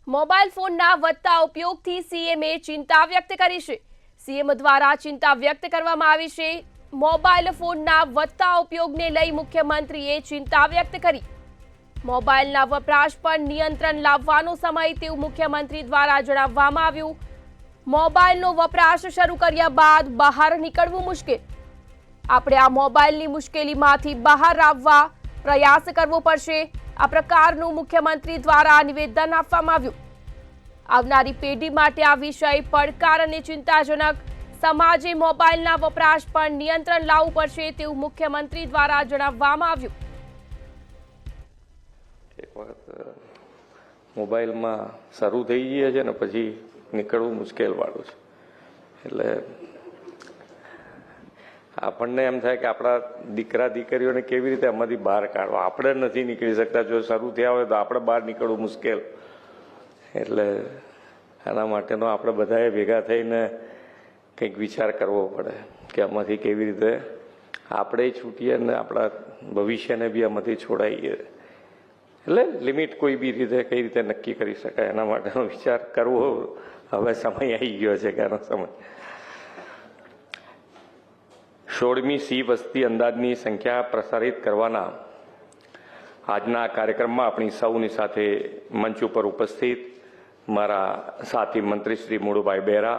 Mobile ફોનના વધતા ઉપયોગથી સીએમએ ચિંતા વ્યક્ત કરી છે। સીએમ દ્વારા ચિંતા વ્યક્ત કરવામાં આવી છે। મોબાઈલ ફોનના વધતા ઉપયોગને લઈ મુખ્યમંત્રીએ ચિંતા વ્યક્ત કરી। મોબાઈલના વપરાશ પર નિયંત્રણ લાવવાનો સમય તેવું મુખ્યમંત્રી દ્વારા જણાવવામાં આવ્યું। મોબાઈલનો વપરાશ શરૂ કર્યા બાદ બહાર નીકળવું મુશ્કેલ। આપણે આ મોબાઈલની મુશ્કેલીમાંથી બહાર આવવા પ્રયાસ કરવો પડશે। આ પ્રકારનું મુખ્યમંત્રી દ્વારા નિવેદન આપવામાં આવ્યું। આવનારી પેઢી માટે આ વિષય પડકાર અને ચિંતાજનક। સમાજે મોબાઈલના વપરાશ પર નિયંત્રણ લાવવું પડશે તેવું મુખ્યમંત્રી દ્વારા જણાવવામાં આવ્યું। એક વખત મોબાઈલમાં શરૂ થઈ ગયા છે ને પછી નીકળવું મુશ્કેલ વાળું છે, એટલે આપણને એમ થાય કે આપણા દીકરા દીકરીઓને કેવી રીતે આમાંથી બહાર કાઢવા। આપણે નથી નીકળી શકતા, જો શરૂ થયા હોય તો આપણે બહાર નીકળવું મુશ્કેલ। એટલે આના માટેનો આપણે બધાએ ભેગા થઈને કંઈક વિચાર કરવો પડે કે આમાંથી કેવી રીતે આપણે છૂટીએ અને આપણા ભવિષ્યને બી આમાંથી છોડાઈએ। એટલે લિમિટ કોઈ બી રીતે કઈ રીતે નક્કી કરી શકાય એના માટેનો વિચાર કરવો હવે સમય આવી ગયો છે કે આનો સમય। 16મી સી વસ્તી અંદાજની સંખ્યા પ્રસારિત કરવાના આજના કાર્યક્રમમાં આપણી સૌની સાથે મંચ ઉપર ઉપસ્થિત મારા સાથી મંત્રી શ્રી મુળુભાઈ બેરા,